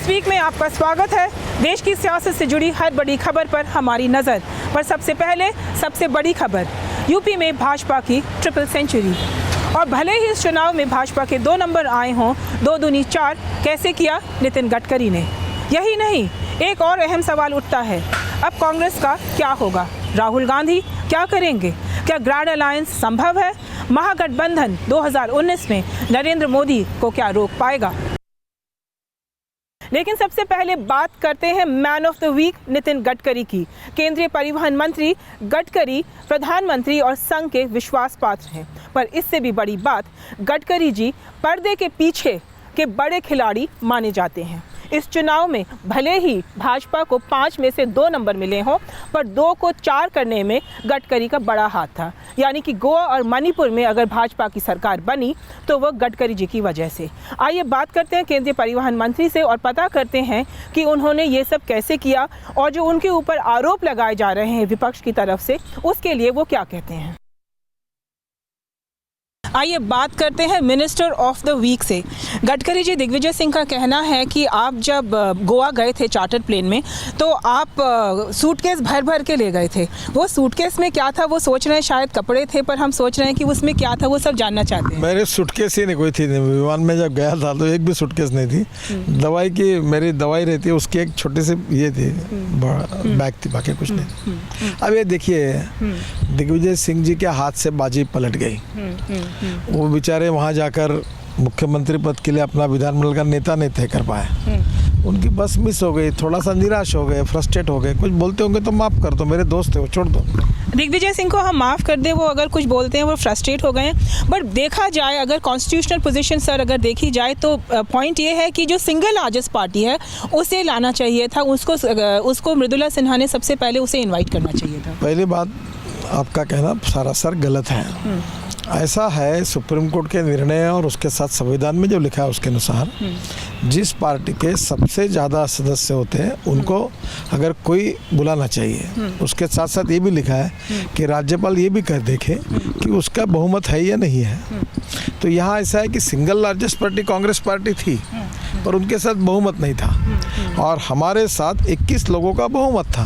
News week में आपका स्वागत है। देश की सियासत से जुड़ी हर बड़ी खबर पर हमारी नज़र। पर सबसे पहले सबसे बड़ी खबर, यूपी में भाजपा की ट्रिपल सेंचुरी। और भले ही इस चुनाव में भाजपा के 2 नंबर आए हों, 2 दूनी 4 कैसे किया नितिन गडकरी ने। यही नहीं, एक और अहम सवाल उठता है, अब कांग्रेस का क्या होगा? राहुल गांधी क्या करेंगे? क्या ग्रैंड अलायंस संभव है? महागठबंधन 2019 में नरेंद्र मोदी को क्या रोक पाएगा? लेकिन सबसे पहले बात करते हैं man of the week Nitin Gadkari की। केंद्रीय परिवहन मंत्री गडकरी प्रधानमंत्री और संघ के विश्वास पात्र हैं। पर इससे भी बड़ी बात, गडकरी जी पर्दे के पीछे के बड़े खिलाड़ी माने जाते हैं। इस चुनाव में भले ही भाजपा को 5 में से 2 नंबर मिले हों, पर 2 को 4 करने में गडकरी का बड़ा हाथ था। यानी कि गोवा और मणिपुर में अगर भाजपा की सरकार बनी तो वह गडकरी जी की वजह से। आइए बात करते हैं केंद्रीय परिवहन मंत्री से और पता करते हैं कि उन्होंने ये सब कैसे किया और जो उनके ऊपर आरोप लगाए जा रहे हैं विपक्ष की तरफ से, उसके लिए वो क्या कहते हैं। आइए बात करते हैं मिनिस्टर ऑफ द वीक से। गडकरी जी, दिग्विजय सिंह का कहना है कि आप जब गोवा गए थे चार्टर्ड प्लेन में तो आप सूटकेस भर भर के ले गए थे। वो सूटकेस में क्या था वो सोच रहे हैं, शायद कपड़े थे, पर हम सोच रहे हैं कि उसमें क्या था वो सब जानना चाहते हैं। मेरे सूटकेस ही नहीं कोई थी। विमान में जब गया था तो एक भी सूटकेस नहीं थी। दवाई की मेरी दवाई रहती है, उसकी एक छोटी सी ये थी, बैग थी, बाकी कुछ नहीं। अब ये देखिए, दिग्विजय सिंह जी के हाथ से बाजी पलट गई। वो बेचारे वहाँ जाकर मुख्यमंत्री पद के लिए अपना विधानमंडल का नेता नहीं तय कर पाए। उनकी बस मिस हो गई, थोड़ा सा निराश हो गए, फ्रस्ट्रेट हो गए। कुछ बोलते होंगे तो माफ़ कर दो, मेरे दोस्त है वो, छोड़ दो। दिग्विजय सिंह को हम माफ़ कर दें, वो अगर कुछ बोलते हैं वो फ्रस्ट्रेट हो गए हैं। बट देखा जाए, अगर कॉन्स्टिट्यूशनल पोजीशन सर अगर देखी जाए तो पॉइंट ये है कि जो सिंगल लार्जेस्ट पार्टी है उसे लाना चाहिए था, उसको मृदुला सिन्हा ने सबसे पहले उसे इन्वाइट करना चाहिए था। पहली बात, आपका कहना सरासर गलत है। ऐसा है, सुप्रीम कोर्ट के निर्णय और उसके साथ संविधान में जो लिखा है उसके अनुसार जिस पार्टी के सबसे ज़्यादा सदस्य होते हैं उनको अगर कोई बुलाना चाहिए। उसके साथ साथ ये भी लिखा है कि राज्यपाल ये भी कर देखे कि उसका बहुमत है या नहीं है। तो यहाँ ऐसा है कि single largest party Congress party थी, पर उनके साथ बहुमत नहीं था और हमारे साथ 21 लोगों का बहुमत था।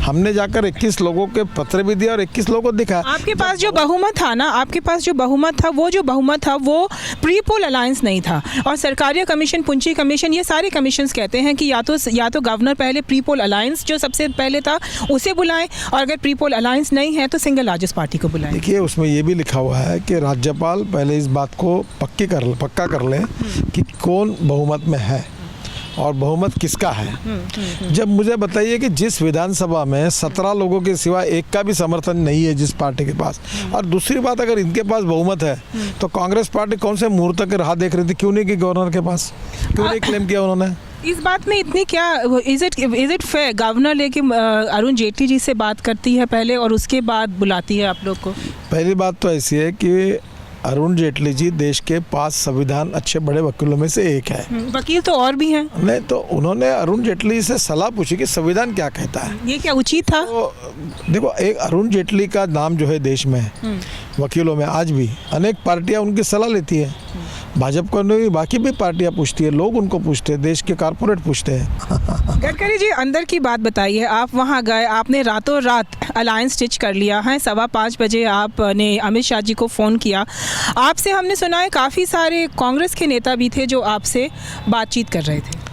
हमने जाकर 21 लोगों के पत्र भी दिया और 21 लोगों को दिखाया। आपके पास जो बहुमत था ना, आपके पास जो बहुमत था वो प्री पोल अलायंस नहीं था। और सरकारिया कमीशन, पुंची कमीशन, ये सारे कमीशंस कहते हैं कि या तो गवर्नर पहले प्री पोल अलायंस जो सबसे पहले था उसे बुलाएं, और अगर प्री पोल अलायंस नहीं है तो सिंगल लार्जेस्ट पार्टी को बुलाएं। देखिए, उसमें ये भी लिखा हुआ है कि राज्यपाल पहले इस बात को पक्का कर ले कि कौन बहुमत में है और बहुमत किसका है। जब मुझे बताइए कि जिस विधानसभा में 17 लोगों के सिवा एक का भी समर्थन नहीं है जिस पार्टी के पास, और दूसरी बात, अगर इनके पास बहुमत है तो कांग्रेस पार्टी कौन से मुहूर्त तक राह देख रही थी? क्यों नहीं कि गवर्नर के पास, क्यों नहीं क्लेम किया उन्होंने? इस बात में इतनी क्या इज इट फेयर? गवर्नर लेके अरुण जेटली जी से बात करती है पहले और उसके बाद बुलाती है आप लोग को। पहली बात तो ऐसी है कि अरुण जेटली जी देश के 5 संविधान अच्छे बड़े वकीलों में से एक है। वकील तो और भी हैं। नहीं, तो उन्होंने अरुण जेटली से सलाह पूछी कि संविधान क्या कहता है। ये क्या उचित था? तो देखो, एक अरुण जेटली का नाम जो है देश में वकीलों में, आज भी अनेक पार्टियां उनकी सलाह लेती है। भाजपा को नहीं, बाकी भी पार्टियां पूछती है, लोग उनको पूछते हैं, देश के कारपोरेट पूछते हैं। गडकरी जी, अंदर की बात बताइए। आप वहां गए, आपने रातों रात अलायंस स्टिच कर लिया है। 5:15 बजे आपने अमित शाह जी को फ़ोन किया। आपसे हमने सुना है काफ़ी सारे कांग्रेस के नेता भी थे जो आपसे बातचीत कर रहे थे।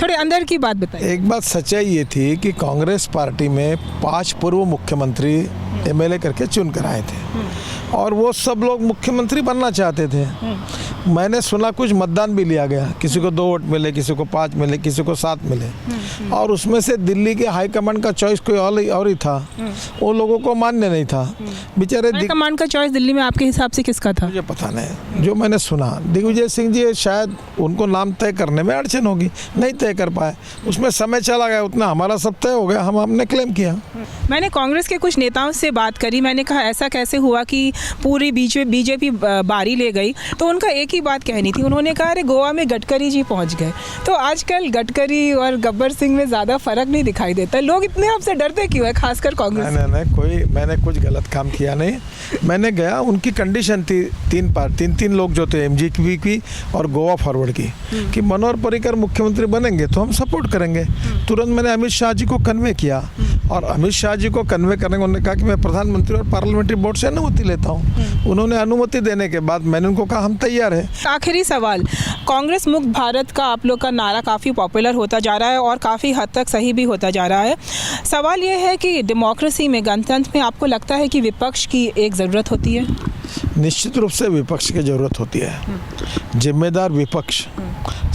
थोड़े अंदर की बात बताइए। एक बात सच्चाई ये थी कि कांग्रेस पार्टी में 5 पूर्व मुख्यमंत्री MLA करके चुन कर आए थे और वो सब लोग मुख्यमंत्री बनना चाहते थे। मैंने सुना कुछ मतदान भी लिया गया, किसी को 2 वोट मिले, किसी को 5 मिले, किसी को 7 मिले, और उसमें से दिल्ली के हाईकमांड का चॉइस कोई और ही था। उन लोगों को मान्य नहीं था। बेचारे हाईकमांड का चॉइस दिल्ली में आपके हिसाब से किसका था? मुझे पता नहीं, जो मैंने सुना दिग्विजय सिंह जी शायद उनको नाम तय करने में अड़चन होगी, नहीं तय कर पाए, उसमें समय चला गया, उतना हमारा सब तय हो गया, हमने क्लेम किया। मैंने कांग्रेस के कुछ नेताओं से से बात करी, मैंने कहा ऐसा कैसे हुआ कि पूरी बीजेपी बारी ले गई, तो उनका एक ही बात कहनी थी, उन्होंने कहा अरे गोवा में गडकरी जी पहुंच गए। तो आजकल गडकरी और गब्बर सिंह में ज़्यादा फर्क नहीं दिखाई देता, लोग इतने आपसे डरते क्यों है, खासकर कांग्रेस? नहीं, मैंने कुछ गलत काम किया नहीं। मैंने गया, उनकी कंडीशन थी तीन लोग जो थे, एमजीपी की और गोवा फॉरवर्ड की, कि मनोहर पर्रिकर मुख्यमंत्री बनेंगे तो हम सपोर्ट करेंगे। तुरंत मैंने अमित शाह जी को कन्वे किया, और अमित शाह जी को कन्वे करने को उन्होंने कहा कि मैं प्रधानमंत्री और पार्लियामेंट्री बोर्ड से अनुमति लेता हूँ। उन्होंने अनुमति देने के बाद मैंने उनको कहा हम तैयार हैं। आखिरी सवाल, कांग्रेस मुक्त भारत का आप लोग का नारा काफ़ी पॉपुलर होता जा रहा है और काफ़ी हद तक सही भी होता जा रहा है। सवाल ये है कि डेमोक्रेसी में, गणतंत्र में आपको लगता है कि विपक्ष की एक ज़रूरत होती है? निश्चित रूप से विपक्ष की ज़रूरत होती है। जिम्मेदार विपक्ष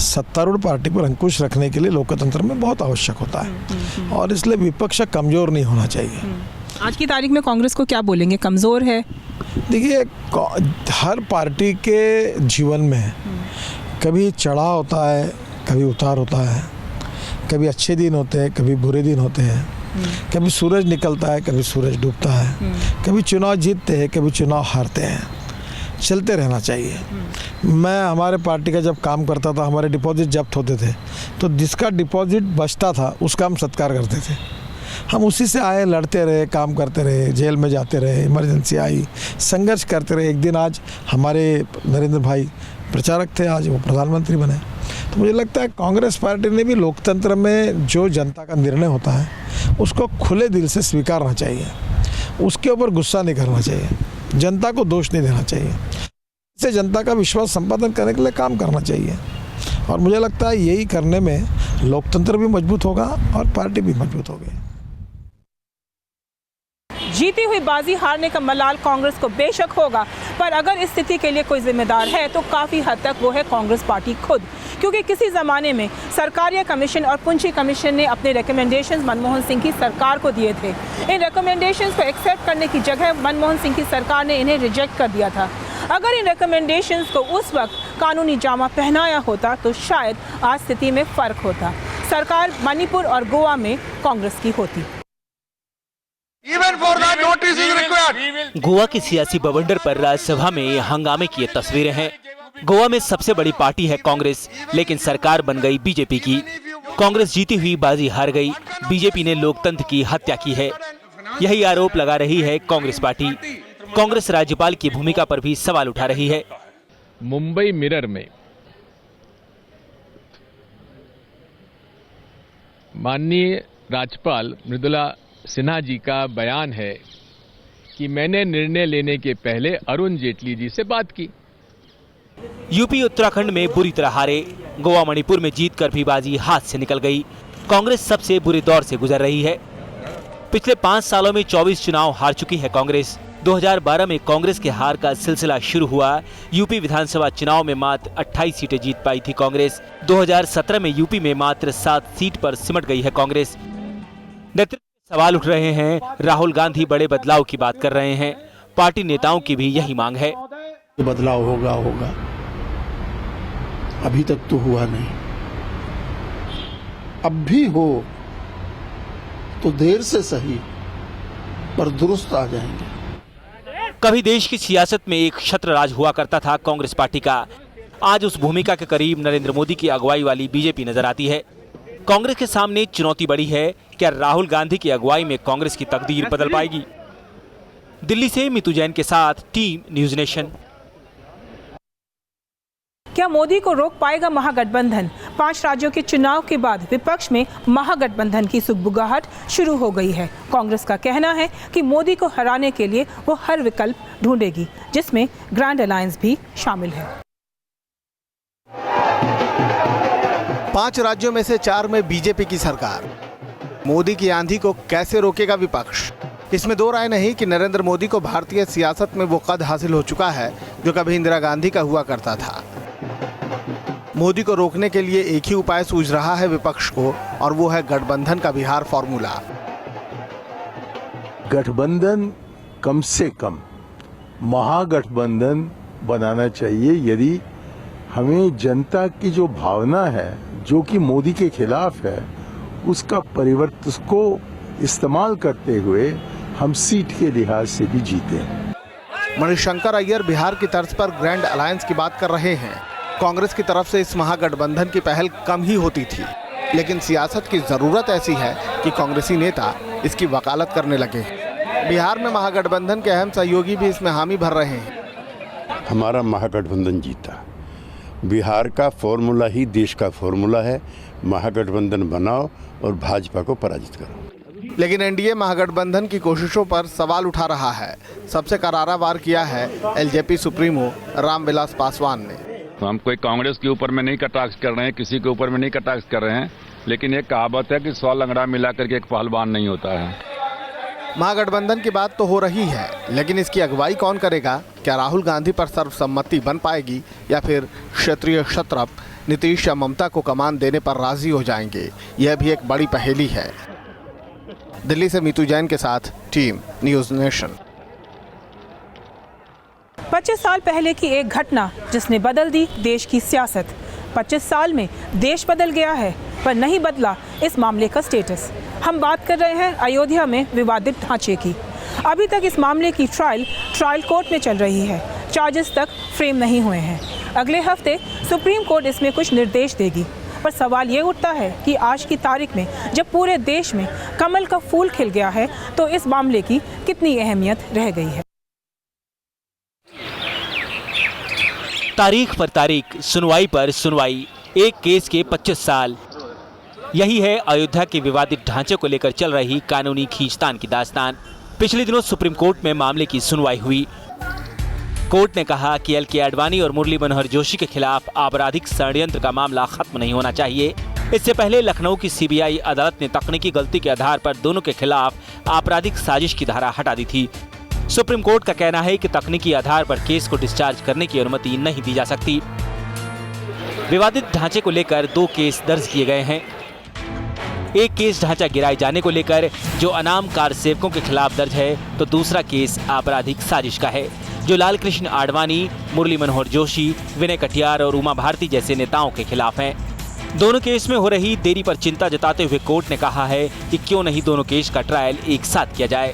सत्तारूढ़ पार्टी पर अंकुश रखने के लिए लोकतंत्र में बहुत आवश्यक होता है, और इसलिए विपक्ष कमज़ोर नहीं होना चाहिए। आज की तारीख में कांग्रेस को क्या बोलेंगे, कमज़ोर है? देखिए, हर पार्टी के जीवन में कभी चढ़ाव होता है, कभी उतार होता है, कभी अच्छे दिन होते हैं, कभी बुरे दिन होते हैं, कभी सूरज निकलता है, कभी सूरज डूबता है, कभी चुनाव जीतते हैं, कभी चुनाव हारते हैं। चलते रहना चाहिए। मैं हमारे पार्टी का जब काम करता था, हमारे डिपॉजिट जब्त होते थे, तो जिसका डिपॉजिट बचता था उसका हम सत्कार करते थे। हम उसी से आए, लड़ते रहे, काम करते रहे, जेल में जाते रहे, इमरजेंसी आई, संघर्ष करते रहे। एक दिन आज हमारे नरेंद्र भाई प्रचारक थे, आज वो प्रधानमंत्री बने। तो मुझे लगता है कांग्रेस पार्टी ने भी लोकतंत्र में जो जनता का निर्णय होता है उसको खुले दिल से स्वीकारना चाहिए, उसके ऊपर गुस्सा नहीं करना चाहिए, जनता को दोष नहीं देना चाहिए, इससे जनता का विश्वास संपादन करने के लिए काम करना चाहिए। और मुझे लगता है यही करने में लोकतंत्र भी मजबूत होगा और पार्टी भी मजबूत होगी। जीती हुई बाजी हारने का मलाल कांग्रेस को बेशक होगा, पर अगर इस स्थिति के लिए कोई जिम्मेदार है तो काफ़ी हद तक वो है कांग्रेस पार्टी खुद, क्योंकि किसी ज़माने में सरकारिया कमीशन और पुंछी कमीशन ने अपने रिकमेंडेशंस मनमोहन सिंह की सरकार को दिए थे। इन रिकमेंडेशंस को एक्सेप्ट करने की जगह मनमोहन सिंह की सरकार ने इन्हें रिजेक्ट कर दिया था। अगर इन रिकमेंडेशंस को उस वक्त कानूनी जामा पहनाया होता तो शायद आज स्थिति में फ़र्क होता, सरकार मणिपुर और गोवा में कांग्रेस की होती। गोवा के सियासी बवंडर पर राज्यसभा में हंगामे की ये तस्वीरें हैं। गोवा में सबसे बड़ी पार्टी है कांग्रेस, लेकिन सरकार बन गई बीजेपी की। कांग्रेस जीती हुई बाजी हार गई, बीजेपी ने लोकतंत्र की हत्या की है, यही आरोप लगा रही है कांग्रेस पार्टी। कांग्रेस राज्यपाल की भूमिका पर भी सवाल उठा रही है। मुंबई मिरर में माननीय राज्यपाल मृदुला सिन्हा जी का बयान है कि मैंने निर्णय लेने के पहले अरुण जेटली जी से बात की। यूपी उत्तराखंड में बुरी तरह हारे, गोवा मणिपुर में जीतकर भी बाजी हाथ से निकल गई। कांग्रेस सबसे बुरे दौर से गुजर रही है। पिछले 5 सालों में 24 चुनाव हार चुकी है कांग्रेस। 2012 में कांग्रेस के हार का सिलसिला शुरू हुआ। यूपी विधानसभा चुनाव में मात्र 28 सीटें जीत पाई थी कांग्रेस। 2017 में यूपी में मात्र 7 सीट पर सिमट गई है कांग्रेस। नेतृत्व सवाल उठ रहे हैं। राहुल गांधी बड़े बदलाव की बात कर रहे हैं। पार्टी नेताओं की भी यही मांग है। बदलाव होगा, अभी तक तो हुआ नहीं, अब भी हो तो देर से सही पर दुरुस्त आ जाएंगे। कभी देश की सियासत में एक छत्र राज हुआ करता था कांग्रेस पार्टी का। आज उस भूमिका के करीब नरेंद्र मोदी की अगुवाई वाली बीजेपी नजर आती है। कांग्रेस के सामने चुनौती बड़ी है, क्या राहुल गांधी की अगुवाई में कांग्रेस की तकदीर बदल पाएगी? दिल्ली से मितु जैन के साथ टीम न्यूज नेशन। क्या मोदी को रोक पाएगा महागठबंधन? 5 राज्यों के चुनाव के बाद विपक्ष में महागठबंधन की सुगबुगाहट शुरू हो गई है। कांग्रेस का कहना है कि मोदी को हराने के लिए वो हर विकल्प ढूंढेगी, जिसमें ग्रैंड अलायंस भी शामिल है। 5 राज्यों में से 4 में बीजेपी की सरकार। मोदी की आंधी को कैसे रोकेगा विपक्ष? इसमें 2 राय नहीं कि नरेंद्र मोदी को भारतीय सियासत में वो कद हासिल हो चुका है जो कभी इंदिरा गांधी का हुआ करता था। मोदी को रोकने के लिए एक ही उपाय सूझ रहा है विपक्ष को, और वो है गठबंधन का बिहार फॉर्मूला। गठबंधन कम से कम महागठबंधन बनाना चाहिए यदि हमें जनता की जो भावना है जो कि मोदी के खिलाफ है उसका परिवर्तन को इस्तेमाल करते हुए हम सीट के लिहाज से भी जीते हैं। मणिशंकर अय्यर बिहार की तर्ज पर ग्रैंड अलायंस की बात कर रहे हैं। कांग्रेस की तरफ से इस महागठबंधन की पहल कम ही होती थी, लेकिन सियासत की जरूरत ऐसी है कि कांग्रेसी नेता इसकी वकालत करने लगे। बिहार में महागठबंधन के अहम सहयोगी भी इसमें हामी भर रहे हैं। हमारा महागठबंधन जीता। बिहार का फॉर्मूला ही देश का फॉर्मूला है, महागठबंधन बनाओ और भाजपा को पराजित करो। लेकिन एनडीए महागठबंधन की कोशिशों पर सवाल उठा रहा है। सबसे करारा वार किया है एलजेपी सुप्रीमो रामविलास पासवान ने। तो हम कोई कांग्रेस के ऊपर में नहीं कटाक्ष कर रहे हैं, किसी के ऊपर में नहीं कटाक्ष कर रहे हैं, लेकिन एक कहावत है कि 100 लंगड़ा मिला करके एक पहलवान नहीं होता है। महागठबंधन की बात तो हो रही है, लेकिन इसकी अगुवाई कौन करेगा? क्या राहुल गांधी पर सर्वसम्मति बन पाएगी या फिर क्षेत्रीय क्षत्रप नीतीश या ममता को कमान देने पर राजी हो जाएंगे? यह भी एक बड़ी पहेली है। दिल्ली से मीतू जैन के साथ टीम न्यूज़ नेशन। 25 साल पहले की एक घटना जिसने बदल दी देश की सियासत। 25 साल में देश बदल गया है, पर नहीं बदला इस मामले का स्टेटस। हम बात कर रहे हैं अयोध्या में विवादित ढांचे की। अभी तक इस मामले की ट्रायल कोर्ट में चल रही है। चार्जेस तक फ्रेम नहीं हुए हैं। अगले हफ्ते सुप्रीम कोर्ट इसमें कुछ निर्देश देगी। पर सवाल ये उठता है कि आज की तारीख में जब पूरे देश में कमल का फूल खिल गया है, तो इस मामले की कितनी अहमियत रह गई है। तारीख पर तारीख, सुनवाई पर सुनवाई, एक केस के 25 साल। यही है अयोध्या के विवादित ढांचे को लेकर चल रही कानूनी खींचतान की दास्तान। पिछले दिनों सुप्रीम कोर्ट में मामले की सुनवाई हुई। कोर्ट ने कहा कि एल के आडवाणी और मुरली मनोहर जोशी के खिलाफ आपराधिक षड्यंत्र का मामला खत्म नहीं होना चाहिए। इससे पहले लखनऊ की सीबीआई अदालत ने तकनीकी गलती के आधार पर दोनों के खिलाफ आपराधिक साजिश की धारा हटा दी थी। सुप्रीम कोर्ट का कहना है कि तकनीकी आधार पर केस को डिस्चार्ज करने की अनुमति नहीं दी जा सकती। विवादित ढांचे को लेकर 2 केस दर्ज किए गए हैं। एक केस ढांचा गिराए जाने को लेकर जो अनाम कार सेवकों के खिलाफ दर्ज है, तो दूसरा केस आपराधिक साजिश का है, जो लाल कृष्ण आडवाणी, मुरली मनोहर जोशी, विनय कटियार और उमा भारती जैसे नेताओं के खिलाफ हैं। दोनों केस में हो रही देरी पर चिंता जताते हुए कोर्ट ने कहा है कि क्यों नहीं दोनों केस का ट्रायल एक साथ किया जाए।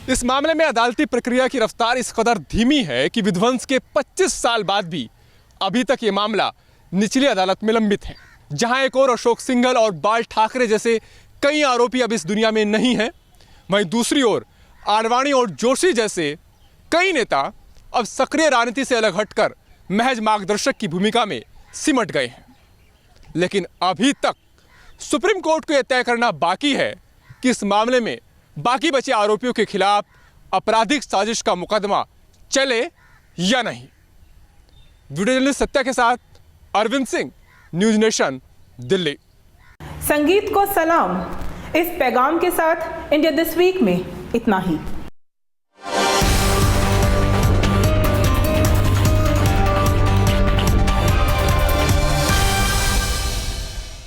इस मामले में अदालती प्रक्रिया की रफ्तार इस कदर धीमी है कि विध्वंस के 25 साल बाद भी अभी तक ये मामला निचली अदालत में लंबित है, जहां एक और अशोक सिंघल और बाल ठाकरे जैसे कई आरोपी अब इस दुनिया में नहीं हैं। वहीं दूसरी ओर आडवाणी और जोशी जैसे कई नेता अब सक्रिय राजनीति से अलग हटकर महज मार्गदर्शक की भूमिका में सिमट गए हैं। लेकिन अभी तक सुप्रीम कोर्ट को यह तय करना बाकी है कि इस मामले में बाकी बचे आरोपियों के खिलाफ आपराधिक साजिश का मुकदमा चले या नहीं। वीडियो जर्नलिस्ट सत्या के साथ अरविंद सिंह, न्यूज़ नेशन, दिल्ली। संगीत को सलाम। इस पैगाम के साथ इंडिया दिस वीक में इतना ही।